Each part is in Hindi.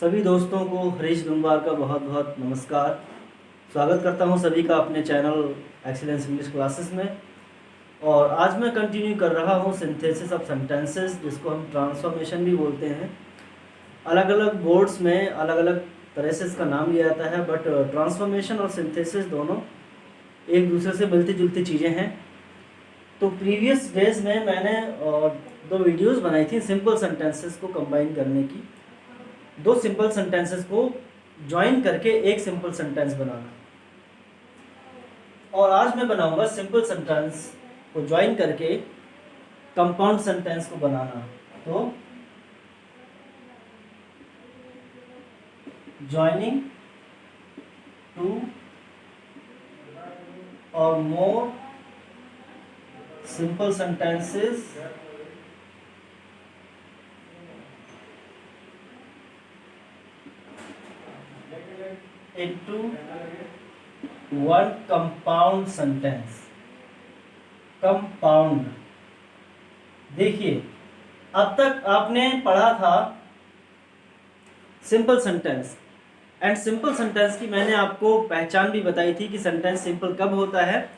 सभी दोस्तों को हरीश गुंबार का बहुत बहुत नमस्कार। स्वागत करता हूं सभी का अपने चैनल एक्सीलेंस इंग्लिश क्लासेस में। और आज मैं कंटिन्यू कर रहा हूं सिंथेसिस ऑफ सेंटेंसेस, जिसको हम ट्रांसफॉर्मेशन भी बोलते हैं। अलग अलग बोर्ड्स में अलग अलग तरह से इसका नाम लिया जाता है, बट ट्रांसफॉर्मेशन और सिंथेसिस दोनों एक दूसरे से मिलती जुलती चीज़ें हैं। तो प्रीवियस डेज में मैंने 2 वीडियोज़ बनाई थी सिंपल सेंटेंसेस को कंबाइन करने की। 2 सिंपल सेंटेंसेस को ज्वाइन करके एक सिंपल सेंटेंस बनाना, और आज मैं बनाऊंगा सिंपल सेंटेंस को ज्वाइन करके कंपाउंड सेंटेंस को बनाना। तो ज्वाइनिंग 2 और more simple sentences into one compound sentence। Compound, देखिए अब तक आपने पढ़ा था simple sentence, and simple sentence की मैंने आपको पहचान भी बताई थी कि सेंटेंस सिंपल कब होता है,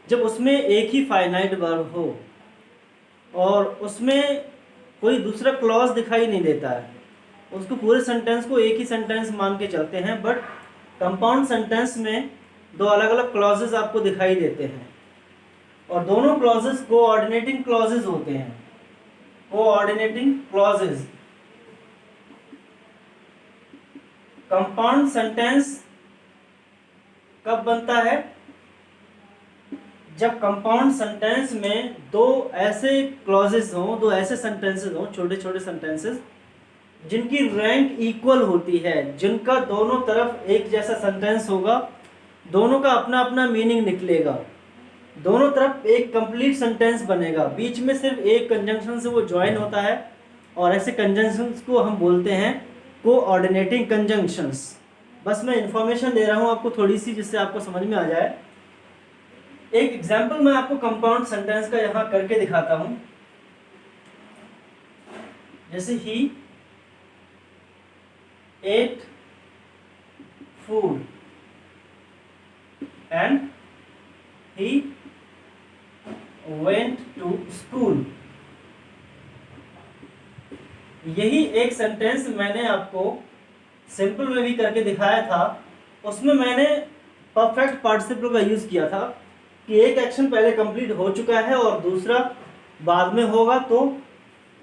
जब उसमें एक ही फाइनाइट वर्ब हो और उसमें कोई दूसरा क्लॉज दिखाई नहीं देता है। उसको पूरे सेंटेंस को एक ही सेंटेंस मान के चलते हैं, बट कंपाउंड सेंटेंस में 2 अलग अलग क्लॉजेज आपको दिखाई देते हैं, और दोनों क्लॉजेज कोऑर्डिनेटिंग क्लॉजेज होते हैं। Coordinating clauses. कंपाउंड सेंटेंस कब बनता है? जब कंपाउंड सेंटेंस में 2 ऐसे क्लॉजेज हों, 2 ऐसे सेंटेंसेस हों, छोटे छोटे सेंटेंसेस जिनकी रैंक इक्वल होती है, जिनका दोनों तरफ एक जैसा सेंटेंस होगा, दोनों का अपना अपना मीनिंग निकलेगा, दोनों तरफ एक कंप्लीट सेंटेंस बनेगा, बीच में सिर्फ एक कंजंक्शन से वो ज्वाइन होता है, और ऐसे कंजंक्शंस को हम बोलते हैं कोऑर्डिनेटिंग कंजंक्शंस। बस मैं इंफॉर्मेशन दे रहा हूँ आपको थोड़ी सी, जिससे आपको समझ में आ जाए। एक एग्जाम्पल मैं आपको कंपाउंड सेंटेंस का यहाँ करके दिखाता हूँ। जैसे ही ate food and he went to school। यही एक सेंटेंस मैंने आपको सिंपल में भी करके दिखाया था। उसमें मैंने परफेक्ट पार्टिसिपल का यूज किया था कि एक एक्शन पहले कंप्लीट हो चुका है और दूसरा बाद में होगा। तो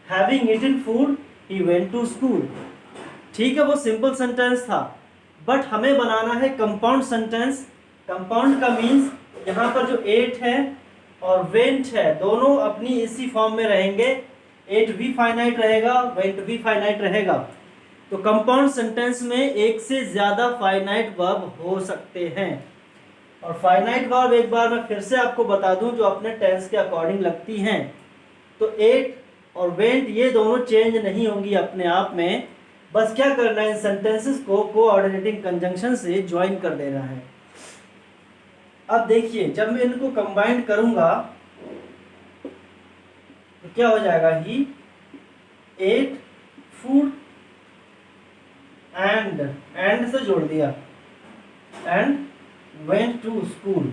having eaten food he went to school. ठीक है, वो सिंपल सेंटेंस था, बट हमें बनाना है कंपाउंड सेंटेंस। कंपाउंड का मीन्स यहाँ पर जो एट है और वेंट है, दोनों अपनी इसी फॉर्म में रहेंगे। एट भी फाइनाइट रहेगा, वेंट भी फाइनाइट रहेगा। तो कंपाउंड सेंटेंस में एक से ज़्यादा फाइनाइट वर्ब हो सकते हैं, और फाइनाइट वर्ब एक बार मैं फिर से आपको बता दूं जो अपने टेंस के अकॉर्डिंग लगती हैं। तो एट और वेंट ये दोनों चेंज नहीं होंगी अपने आप में। बस क्या करना है, इन सेंटेंसेस को कोऑर्डिनेटिंग कंजंक्शन से ज्वाइन कर देना है। अब देखिए, जब मैं इनको कंबाइन करूंगा तो क्या हो जाएगा? ही एट फूड एंड से जोड़ दिया, एंड वेंट टू स्कूल।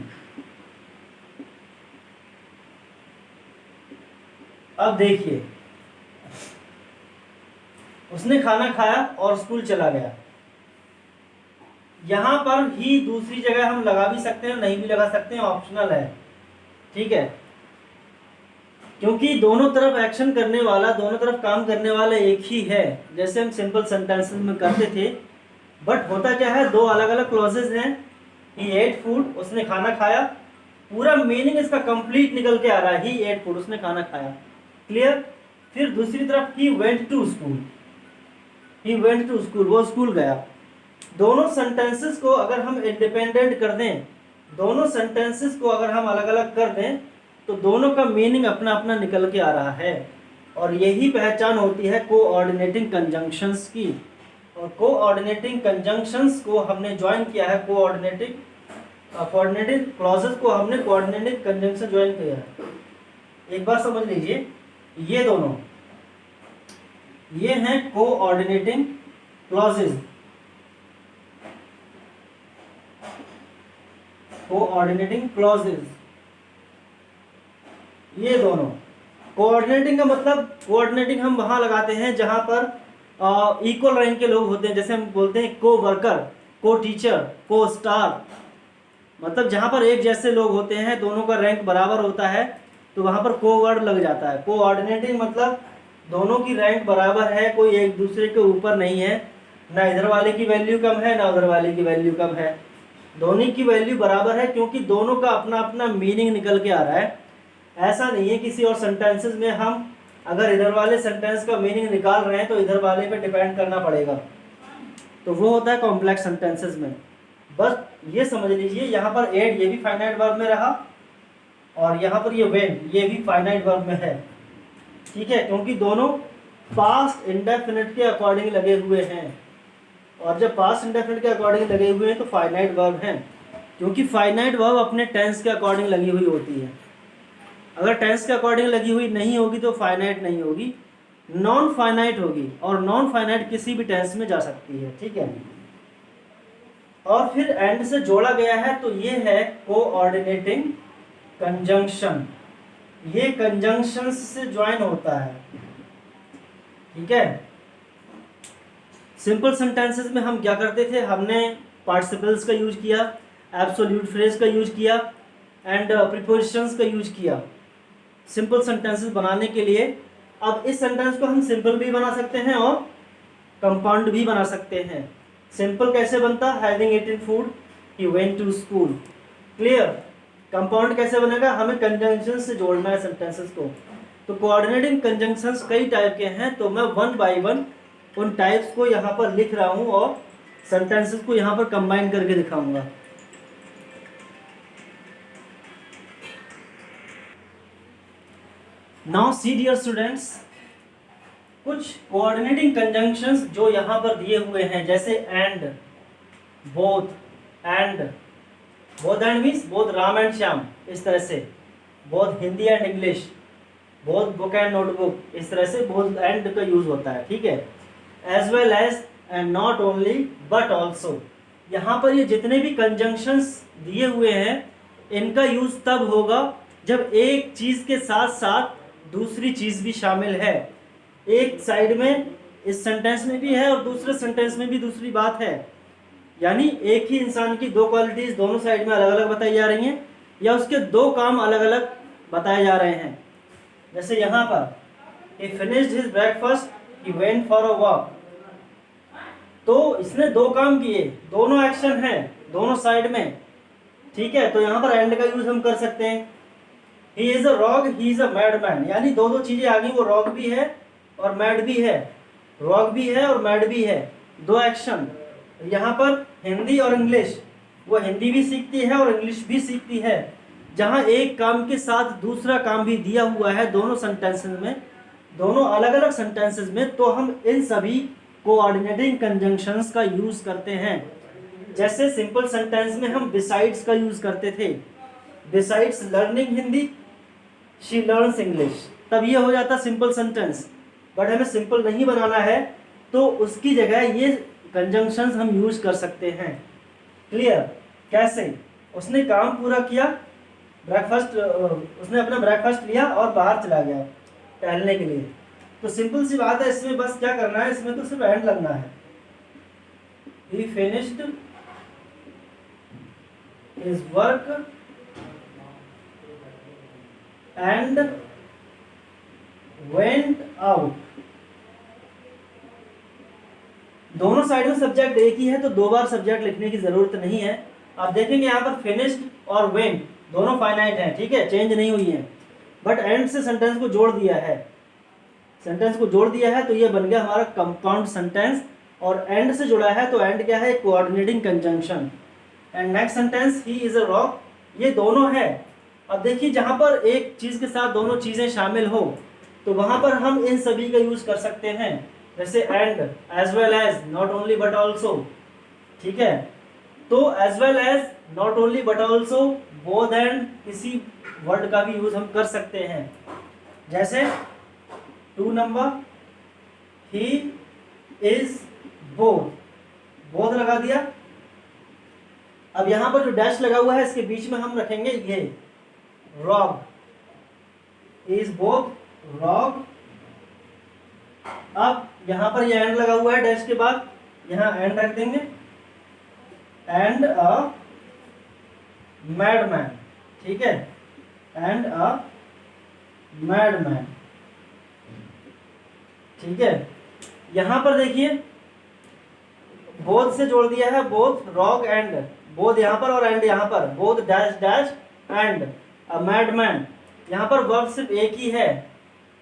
अब देखिए, उसने खाना खाया और स्कूल चला गया। यहां पर ही दूसरी जगह हम लगा भी सकते हैं, नहीं भी लगा सकते हैं, ऑप्शनल है। ठीक है, क्योंकि दोनों तरफ एक्शन करने वाला, दोनों तरफ काम करने वाला एक ही है, जैसे हम सिंपल सेंटेंसेस में करते थे। बट होता क्या है, 2 अलग अलग क्लॉजेज हैं। ही एट फूड, उसने खाना खाया, पूरा मीनिंग इसका कंप्लीट निकल के आ रहा है। ही एट फूड, उसने खाना खाया, क्लियर। फिर दूसरी तरफ he went to school, he went to school, वो स्कूल गया। दोनों सेंटेंसेस को अगर हम इंडिपेंडेंट कर दें, दोनों सेंटेंसेस को अगर हम अलग अलग कर दें, तो दोनों का मीनिंग अपना अपना निकल के आ रहा है, और यही पहचान होती है कोऑर्डिनेटिंग कंजंक्शंस की। और कोऑर्डिनेटिंग कंजंक्शंस को हमने ज्वाइन किया है, कोऑर्डिनेटिंग क्लॉजेस को हमने कोऑर्डिनेटिंग कंजंक्शन ज्वाइन किया है। एक बार समझ लीजिए, ये दोनों ये हैं कोऑर्डिनेटिंग क्लॉजेज, कोऑर्डिनेटिंग क्लॉजेज, ये दोनों। कोऑर्डिनेटिंग का मतलब, कोऑर्डिनेटिंग हम वहां लगाते हैं जहां पर इक्वल रैंक के लोग होते हैं, जैसे हम बोलते हैं को वर्कर, को टीचर, को स्टार, मतलब जहां पर एक जैसे लोग होते हैं, दोनों का रैंक बराबर होता है, तो वहां पर को वर्ड लग जाता है। कोऑर्डिनेटिंग मतलब दोनों की रैंक बराबर है, कोई एक दूसरे के ऊपर नहीं है, ना इधर वाले की वैल्यू कम है ना उधर वाले की वैल्यू कम है, दोनों की वैल्यू बराबर है, क्योंकि दोनों का अपना अपना मीनिंग निकल के आ रहा है। ऐसा नहीं है किसी और सेंटेंसेस में हम अगर इधर वाले सेंटेंस का मीनिंग निकाल रहे हैं तो इधर वाले पे डिपेंड करना पड़ेगा, तो वो होता है कॉम्प्लेक्स सेंटेंसेस में। बस ये समझ लीजिए, यहाँ पर एड ये भी फाइनाइट वर्ब में रहा, और यहाँ पर ये व्हेन ये भी फाइनाइट वर्ब में है, ठीक है, क्योंकि दोनों पास्ट इंडेफिनिट के अकॉर्डिंग लगे हुए हैं, और जब पास्ट इंडेफिनिट के अकॉर्डिंग लगे हुए हैं तो फाइनाइट वर्ब हैं, क्योंकि फाइनाइट वर्ब अपने टेंस के अकॉर्डिंग लगी हुई होती है। अगर टेंस के अकॉर्डिंग लगी हुई नहीं होगी तो फाइनाइट नहीं होगी, नॉन फाइनाइट होगी, और नॉन फाइनाइट किसी भी टेंस में जा सकती है, ठीक है। और फिर एंड से जोड़ा गया है, तो ये है कोऑर्डिनेटिंग कंजंक्शन, ये कंजंक्शन से ज्वाइन होता है, ठीक है। सिंपल सेंटेंसेस में हम क्या करते थे, हमने पार्टिसिपल्स का यूज किया, एब्सोल्यूट फ्रेज का यूज किया, एंड प्रीपोजिशंस का यूज किया सिंपल सेंटेंसेस बनाने के लिए। अब इस सेंटेंस को हम सिंपल भी बना सकते हैं और कंपाउंड भी बना सकते हैं। सिंपल कैसे बनता, having eaten food, he went to school, clear. Compound कैसे बनेगा, हमें कंजंक्शन से जोड़ना है सेंटेंसेस को। तो कोऑर्डिनेटिंग कंजंक्शंस कई टाइप के हैं, तो मैं वन बाय वन उन टाइप्स को यहाँ पर लिख रहा हूँ और सेंटेंसेस को यहाँ पर कंबाइन करके दिखाऊंगा। नाउ सी डियर स्टूडेंट्स, कुछ कोऑर्डिनेटिंग कंजंक्शंस जो यहाँ पर दिए हुए हैं, जैसे and, both, and, both and means both Ram and Shyam, इस तरह से, both Hindi and English, both book and notebook, इस तरह से बोथ एंड का यूज होता है, ठीक है। As well as and not only but also, यहाँ पर ये जितने भी कंजंक्शंस दिए हुए हैं इनका यूज तब होगा जब एक चीज के साथ साथ दूसरी चीज भी शामिल है। एक साइड में इस सेंटेंस में भी है और दूसरे सेंटेंस में भी दूसरी बात है, यानी एक ही इंसान की दो क्वालिटीज दोनों साइड में अलग अलग बताई जा रही हैं, या उसके दो काम अलग अलग बताए जा रहे हैं। जैसे यहाँ पर he finished his breakfast, he went for a walk, तो इसने दो काम किए, दोनों एक्शन हैं दोनों साइड में, ठीक है। तो यहाँ पर एंड का यूज हम कर सकते हैं। He is a wrong, he is a mad man, यानी दो दो चीजें आ गई, वो रॉग भी है और मैड भी है, रॉग भी है और मैड भी है, दो एक्शन। यहाँ पर हिंदी और इंग्लिश, वो हिंदी भी सीखती है और इंग्लिश भी सीखती है, जहाँ एक काम के साथ दूसरा काम भी दिया हुआ है दोनों सेंटेंसेस में, दोनों अलग अलग सेंटेंसेस में, तो हम इन सभी कोऑर्डिनेटिंग कंजंक्शंस का यूज करते हैं। जैसे सिंपल सेंटेंस में हम बिसाइड्स का यूज करते थे, besides learning Hindi she learns English, तब ये हो जाता सिंपल सेंटेंस। बट हमें सिंपल नहीं बनाना है तो उसकी जगह ये कंजंक्शंस हम यूज कर सकते हैं, क्लियर। कैसे, उसने काम पूरा किया, ब्रेकफास्ट, उसने अपना ब्रेकफास्ट लिया और बाहर चला गया टहलने के लिए, तो सिंपल सी बात है, इसमें बस क्या करना है, इसमें तो सिर्फ एंड लगना है। He finished his work and went out। दोनों साइड में सब्जेक्ट एक ही है तो दो बार सब्जेक्ट लिखने की जरूरत नहीं है। आप देखेंगे यहाँ पर फिनिश्ड और वेंट दोनों फाइनाइट हैं, ठीक है, चेंज नहीं हुई है, बट एंड से सेंटेंस को जोड़ दिया है, सेंटेंस को जोड़ दिया है, तो ये बन गया हमारा कंपाउंड सेंटेंस। और एंड से जुड़ा है तो एंड क्या है, coordinating conjunction. And next sentence, he is a rock, ये दोनों है। अब देखिए जहां पर एक चीज के साथ दोनों चीजें शामिल हो तो वहां पर हम इन सभी का यूज कर सकते हैं, जैसे and, as well as, not only but also, ठीक है। तो as well as, not only but also, both and, किसी वर्ड का भी यूज हम कर सकते हैं। जैसे 2 number, he is both, both लगा दिया। अब यहाँ पर जो डैश लगा हुआ है इसके बीच में हम रखेंगे ये रॉग, इज बोथ रॉग। अब यहाँ पर ये एंड लगा हुआ है डैश के बाद, यहाँ एंड रख देंगे, एंड अ मैडमैन, ठीक है, एंड अ मैडमैन, ठीक है। यहाँ पर देखिए बोथ से जोड़ दिया है, बोथ रॉग एंड, बोथ यहाँ पर और एंड यहाँ पर, both dash dash and a madman. यहाँ पर वर्ब सिर्फ एक ही है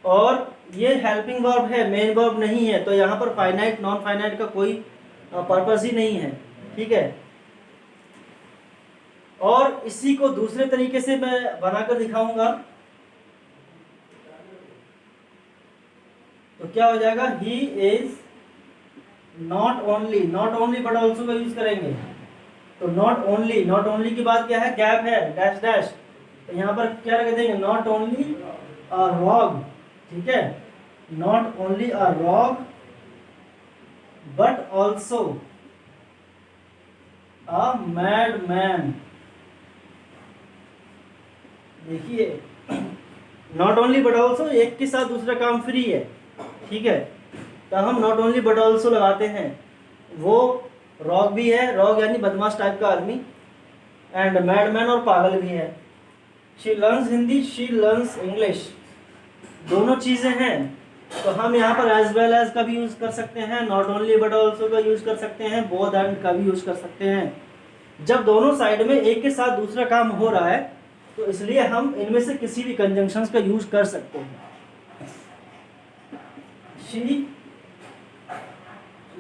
और ये हेल्पिंग वर्ब है, मेन वर्ब नहीं है, तो यहाँ पर फाइनाइट नॉन फाइनाइट का कोई पर्पस ही नहीं है, ठीक है। और इसी को दूसरे तरीके से मैं बनाकर दिखाऊंगा, तो क्या हो जाएगा, he is not only, not only but also का यूज करेंगे, तो नॉट ओनली, नॉट ओनली के बाद क्या है, गैप है, डैश डैश, तो यहाँ पर क्या रख देंगे, नॉट ओनली अ रॉग, ठीक है, not only a wrong but also a madman. देखिए नॉट ओनली बट ऑल्सो, एक के साथ दूसरा काम फ्री है, ठीक है, तो हम नॉट ओनली बट ऑल्सो लगाते हैं। वो रॉग भी है, रॉग यानी बदमाश टाइप का आदमी, एंड मैडमैन और पागल भी है। She learns Hindi, she learns English, दोनों चीज़ें हैं, तो हम यहाँ पर एज वेल एज का भी यूज़ कर सकते हैं, नॉट ओनली बट ऑल्सो का यूज़ कर सकते हैं, बोथ एंड का भी यूज़ कर सकते हैं। जब दोनों साइड में एक के साथ दूसरा काम हो रहा है तो इसलिए हम इनमें से किसी भी कंजंक्शंस का यूज़ कर सकते हैं। She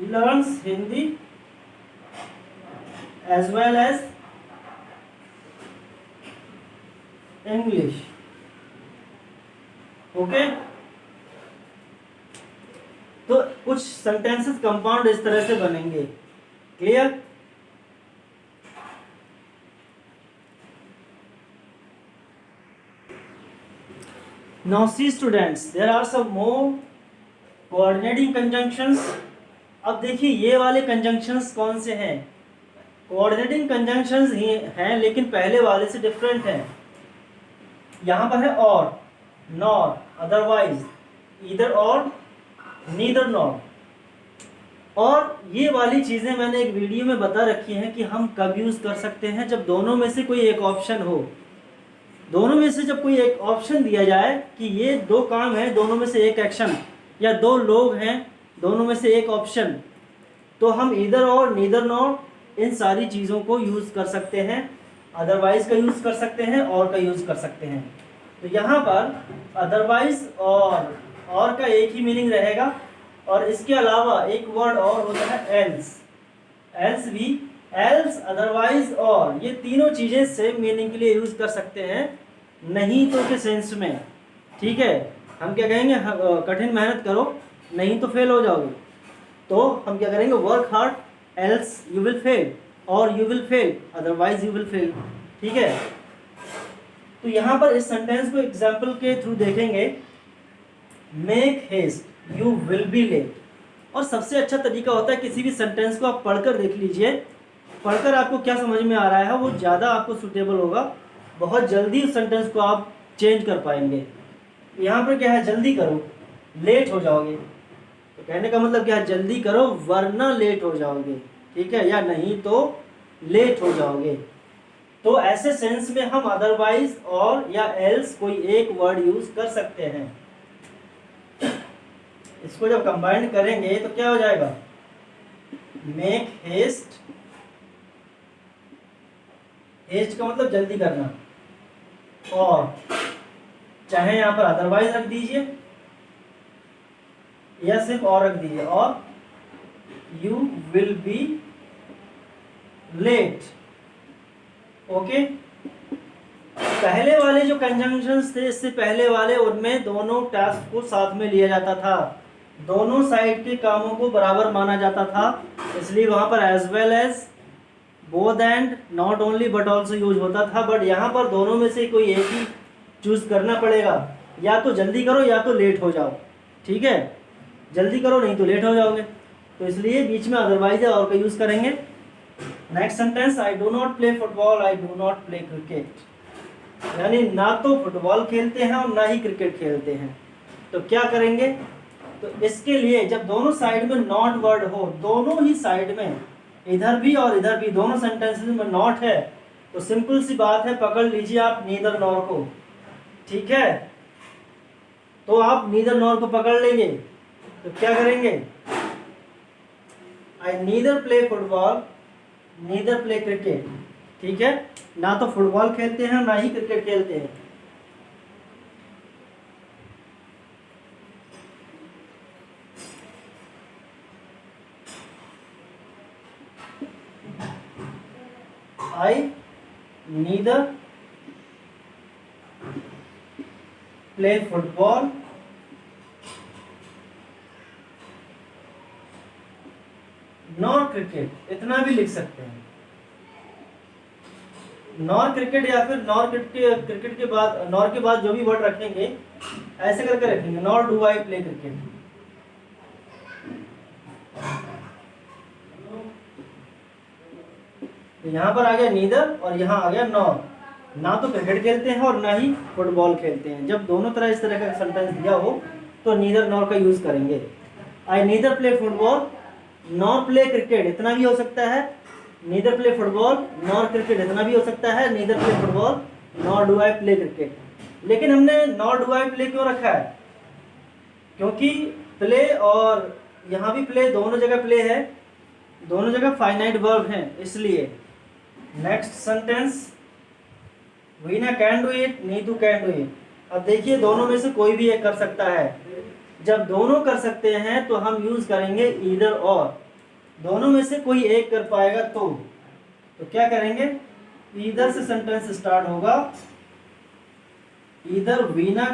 learns Hindi as well as English, okay. तो कुछ सेंटेंसेस कंपाउंड इस तरह से बनेंगे, clear. Now see students, there are some more coordinating conjunctions. अब देखिए ये वाले conjunctions कौन से हैं, coordinating conjunctions ही हैं लेकिन पहले वाले से डिफरेंट हैं। यहाँ पर है और, नॉर, अदरवाइज, ईदर और, नीदर नॉर। और ये वाली चीज़ें मैंने एक वीडियो में बता रखी हैं कि हम कब यूज़ कर सकते हैं, जब दोनों में से कोई एक ऑप्शन हो। दोनों में से जब कोई एक ऑप्शन दिया जाए कि ये दो काम है, दोनों में से एक एक्शन, या दो लोग हैं, दोनों में से एक ऑप्शन, तो हम ईदर और, नीदर नॉर, इन सारी चीज़ों को यूज़ कर सकते हैं। अदरवाइज का यूज़ कर सकते हैं, और का यूज़ कर सकते हैं। तो यहाँ पर अदरवाइज और का एक ही मीनिंग रहेगा, और इसके अलावा एक वर्ड और होता है एल्स, एल्स भी, एल्स, अदरवाइज और, ये तीनों चीज़ें सेम मीनिंग के लिए यूज़ कर सकते हैं, नहीं तो के सेंस में, ठीक है। हम क्या कहेंगे, कठिन मेहनत करो नहीं तो फेल हो जाओगे, तो हम क्या करेंगे, work hard else you will fail, और you will fail otherwise you will fail, ठीक है। तो यहाँ पर इस सेंटेंस को एग्जाम्पल के थ्रू देखेंगे, make haste you will be late. और सबसे अच्छा तरीका होता है किसी भी सेंटेंस को आप पढ़कर देख लीजिए, पढ़कर आपको क्या समझ में आ रहा है वो ज़्यादा आपको सूटेबल होगा, बहुत जल्दी उस सेंटेंस को आप चेंज कर पाएंगे। यहाँ पर क्या है, जल्दी करो लेट हो जाओगे, तो कहने का मतलब क्या है, जल्दी करो वरना लेट हो जाओगे, ठीक है, या नहीं तो लेट हो जाओगे। तो ऐसे सेंस में हम अदरवाइज और या एल्स कोई एक वर्ड यूज कर सकते हैं। इसको जब कंबाइन करेंगे तो क्या हो जाएगा, मेक हेस्ट, हेस्ट का मतलब जल्दी करना, और चाहे यहाँ पर अदरवाइज रख दीजिए या सिर्फ और रख दीजिए, और you will be late, okay. पहले वाले जो कंजंक्शंस थे, इससे पहले वाले, उनमें दोनों टास्क को साथ में लिया जाता था, दोनों साइड के कामों को बराबर माना जाता था, इसलिए वहाँ पर as well as, both and, not only but also use होता था। बट यहाँ पर दोनों में से कोई एक ही चूज करना पड़ेगा, या तो जल्दी करो या तो लेट हो जाओ, ठीक है, जल्दी करो नहीं तो लेट हो जाओगे। तो इसलिए बीच में अदरवाइज और का यूज करेंगे। Next sentence, I do not play football, I do not play cricket. यानी ना तो फुटबॉल खेलते हैं और ना ही क्रिकेट खेलते हैं। तो क्या करेंगे, तो इसके लिए जब दोनों साइड में नॉट वर्ड हो, दोनों ही साइड में इधर भी और इधर भी दोनों सेंटेंसेस में नॉट है, तो सिंपल सी बात है, पकड़ लीजिए आप नीदर नॉर को। ठीक है, तो आप नीदर नॉर को पकड़ लेंगे तो क्या करेंगे, I neither play football neither play cricket. ठीक है, ना तो फुटबॉल खेलते हैं ना ही क्रिकेट खेलते हैं। I neither play football nor cricket, इतना भी लिख सकते हैं। नॉर क्रिकेट या फिर नॉर क्रिकेट के बाद, नॉर के बाद जो भी वर्ड रखेंगे ऐसे करके रखेंगे, nor do I play cricket. तो यहाँ पर आ गया नीदर और यहाँ आ गया नॉर। ना तो क्रिकेट खेलते हैं और ना ही फुटबॉल खेलते हैं। जब दोनों तरह इस तरह का सेंटेंस दिया हो तो नीदर नॉर का यूज करेंगे। I neither play football nor play cricket, इतना भी हो सकता है। Neither play football nor cricket, इतना भी हो सकता है। Neither play football nor do I play cricket. लेकिन हमने नॉर डू आई प्ले क्यों रखा है, क्योंकि प्ले और यहाँ भी प्ले, दोनों जगह प्ले है, दोनों जगह फाइनाइट वर्ब है, इसलिए। Next sentence, Veena can do it, Neetu can do it. अब देखिए दोनों में से कोई भी एक कर सकता है। जब दोनों कर सकते हैं तो हम यूज करेंगे ईदर और। दोनों में से कोई एक कर पाएगा तो क्या करेंगे, ईदर से सेंटेंस स्टार्ट होगा। ईदर वीना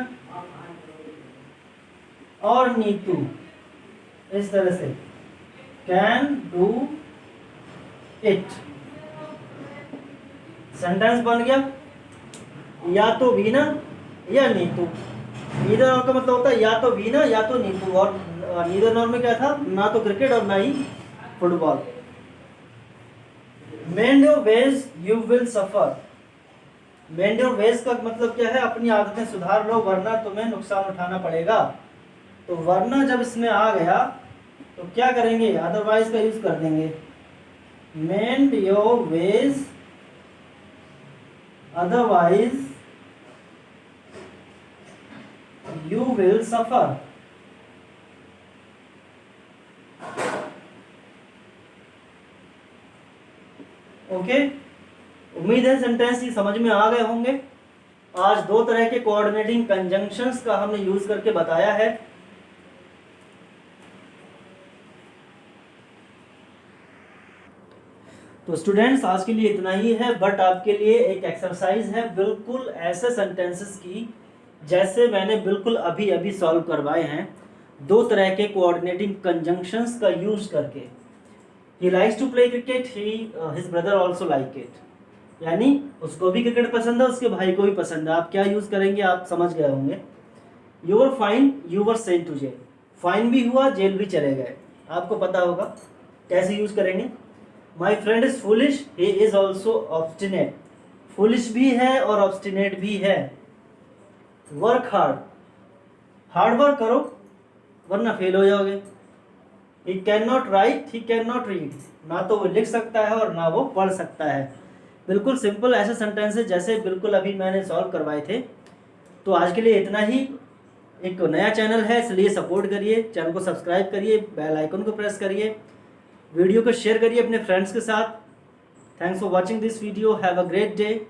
और नीतू, इस तरह से कैन डू इट। सेंटेंस बन गया, या तो वीना या नीतू। नीदर नॉर का मतलब होता है या तो वीना या तो नीतू, और नीदर नॉर में क्या था, ना तो क्रिकेट और ना ही football. Mend your ways you will suffer. Mend your ways का मतलब क्या है, अपनी आदतें सुधार लो वरना तुम्हें नुकसान उठाना पड़ेगा। तो वरना जब इसमें आ गया तो क्या करेंगे, अदरवाइज का यूज कर देंगे। मेंड your veg otherwise you will suffer। Okay, उम्मीद है सेंटेंस ही समझ में आ गए होंगे। आज दो तरह के कोऑर्डिनेटिंग कंजंक्शंस का हमने यूज करके बताया है। तो स्टूडेंट्स आज के लिए इतना ही है, बट आपके लिए एक एक्सरसाइज है बिल्कुल ऐसे सेंटेंसेस की जैसे मैंने बिल्कुल अभी अभी सॉल्व करवाए हैं, दो तरह के कोऑर्डिनेटिंग कंजंक्शंस का यूज करके। He likes to play cricket, his brother also like it. यानी उसको भी क्रिकेट पसंद है, उसके भाई को भी पसंद है। आप क्या यूज करेंगे आप समझ गए होंगे। You were fine, you were sent to jail. Fine भी हुआ, जेल भी चले गए, आपको पता होगा कैसे यूज करेंगे। My friend is foolish, he is also obstinate. Foolish भी है और ऑब्स्टिनेट भी है। वर्क हार्ड, हार्ड वर्क करो वरना फेल हो जाओगे। He can not right, he can not read. ना तो वो लिख सकता है और ना वो पढ़ सकता है। बिल्कुल सिंपल ऐसे सेंटेंसेस जैसे बिल्कुल अभी मैंने सॉल्व करवाए थे। तो आज के लिए इतना ही। एक नया चैनल है इसलिए सपोर्ट करिए, चैनल को सब्सक्राइब करिए, बेल आइकन को प्रेस करिए, वीडियो को शेयर करिए अपने फ्रेंड्स के साथ। Thanks for watching this video, have a great day.